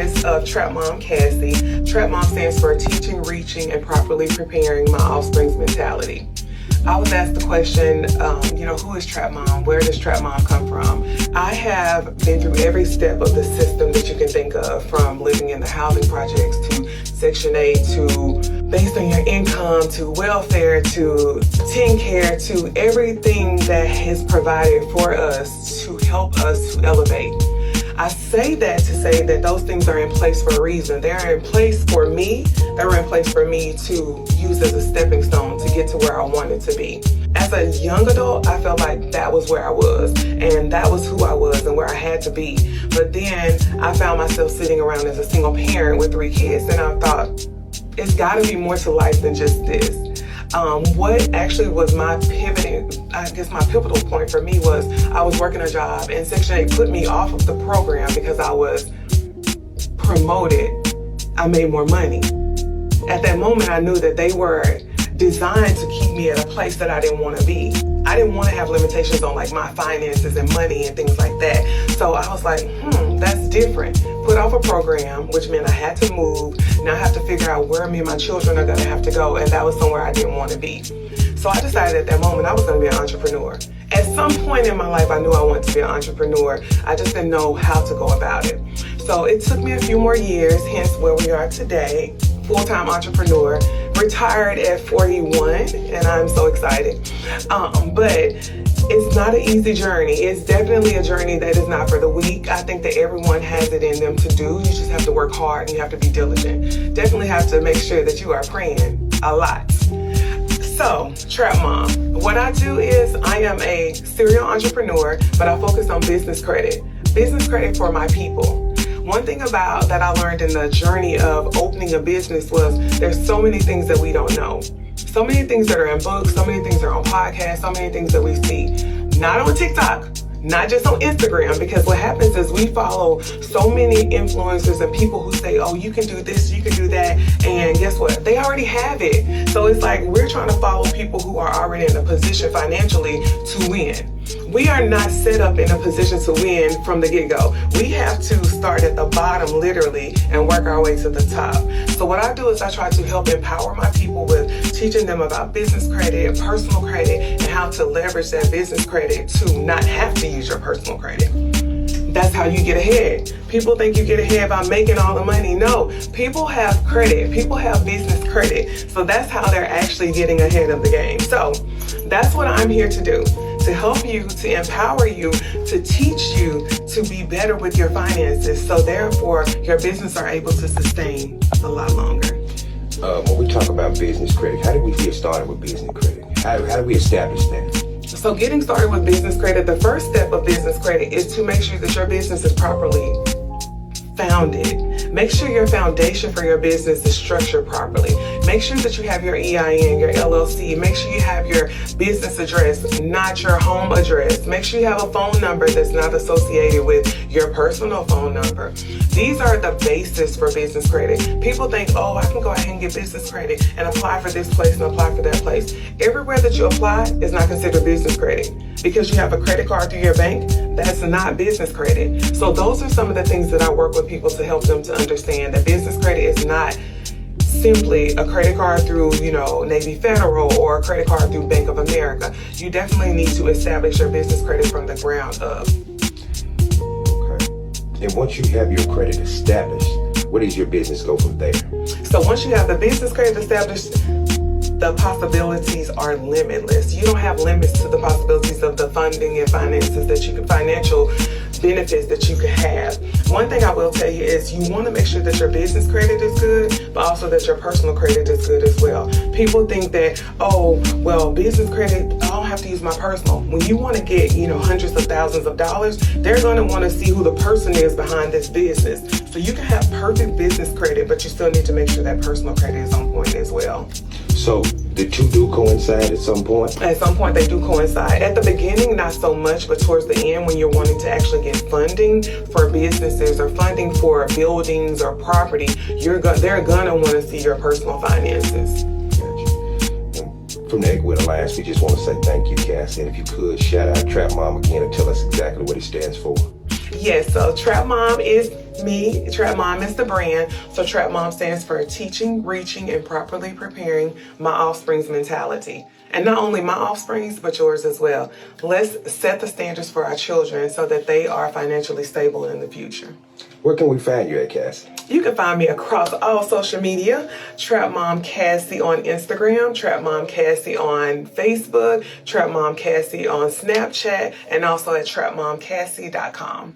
Norris of Trap Mom Cassie. Trap Mom stands for Teaching, Reaching, and Properly Preparing My Offspring's Mentality. I was asked the question, who is Trap Mom? Where does Trap Mom come from? I have been through every step of the system that you can think of, from living in the housing projects to Section 8 to based on your income to welfare to teen care to everything that is provided for us to help us to elevate. I say that to say that those things are in place for a reason. They are in place for me. They were in place for me to use as a stepping stone to get to where I wanted to be. As a young adult, I felt like that was where I was, and that was who I was and where I had to be. But then I found myself sitting around as a single parent with 3 kids, and I thought, it's got to be more to life than just this. What actually was my pivotal point for me was I was working a job, and Section 8 put me off of the program because I was promoted. I made more money. At that moment, I knew that they were designed to keep me at a place that I didn't want to be. I didn't want to have limitations on like my finances and money and things like that. So I was like, that's different. Put off a program, which meant I had to move. Now I have to figure out where me and my children are going to have to go. And that was somewhere I didn't want to be. So I decided at that moment I was going to be an entrepreneur. At some point in my life, I knew I wanted to be an entrepreneur. I just didn't know how to go about it. So it took me a few more years, hence where we are today. Full-time entrepreneur, retired at 41, and I'm so excited. But it's not an easy journey. It's definitely a journey that is not for the weak. I think that everyone has it in them to do. You just have to work hard and you have to be diligent. Definitely have to make sure that you are praying a lot. So, Trap Mom. What I do is I am a serial entrepreneur, but I focus on business credit. Business credit for my people. One thing about that I learned in the journey of opening a business was there's so many things that we don't know. So many things that are in books, so many things that are on podcasts, so many things that we see. Not on TikTok, not just on Instagram, because what happens is we follow so many influencers and people who say, oh, you can do this, you can do that, and guess what? They already have it. So it's like we're trying to follow people who are already in a position financially to win. We are not set up in a position to win from the get-go. We have to start at the bottom, literally, and work our way to the top. So what I do is I try to help empower my people with teaching them about business credit and personal credit and how to leverage that business credit to not have to use your personal credit. That's how you get ahead. People think you get ahead by making all the money. No, people have credit. People have business credit. So that's how they're actually getting ahead of the game. So that's what I'm here to do. To help you, to empower you, to teach you to be better with your finances. So therefore, your business are able to sustain a lot longer. When we talk about business credit, how did we get started with business credit? How do we establish that? So getting started with business credit, the first step of business credit is to make sure that your business is properly founded. Make sure your foundation for your business is structured properly. Make sure that you have your EIN, your LLC. Make sure you have your business address, not your home address. Make sure you have a phone number that's not associated with your personal phone number. These are the basis for business credit. People think, oh, I can go ahead and get business credit and apply for this place and apply for that place. Everywhere that you apply is not considered business credit. Because you have a credit card through your bank, that's not business credit. So those are some of the things that I work with people to help them to understand that business credit is not simply a credit card through, Navy Federal or a credit card through Bank of America. You definitely need to establish your business credit from the ground up. Okay. And once you have your credit established, where does your business go from there? So once you have the business credit established, the possibilities are limitless. You don't have limits to the possibilities of the funding and finances that you can, financial benefits that you can have. One thing I will tell you is you want to make sure that your business credit is good, but also that your personal credit is good as well. People think that, business credit, I don't have to use my personal. When you want to get, hundreds of thousands of dollars, they're going to want to see who the person is behind this business. So you can have perfect business credit, but you still need to make sure that personal credit is on point as well. So the two do coincide at some point? At some point they do coincide. At the beginning, not so much, but towards the end when you're wanting to actually get funding for businesses or funding for buildings or property, they're gonna want to see your personal finances. Gotcha. And from the Equity Alliance, we just want to say thank you, Cassie. And if you could, shout out Trap Mom again and tell us exactly what it stands for. Yes, so Trap Mom is Me, Trap Mom is the brand, so Trap Mom stands for teaching, reaching, and properly preparing my offspring's mentality. And not only my offspring's, but yours as well. Let's set the standards for our children so that they are financially stable in the future. Where can we find you at, Cassie? You can find me across all social media. Trap Mom Cassie on Instagram, Trap Mom Cassie on Facebook, Trap Mom Cassie on Snapchat, and also at trapmomcassie.com.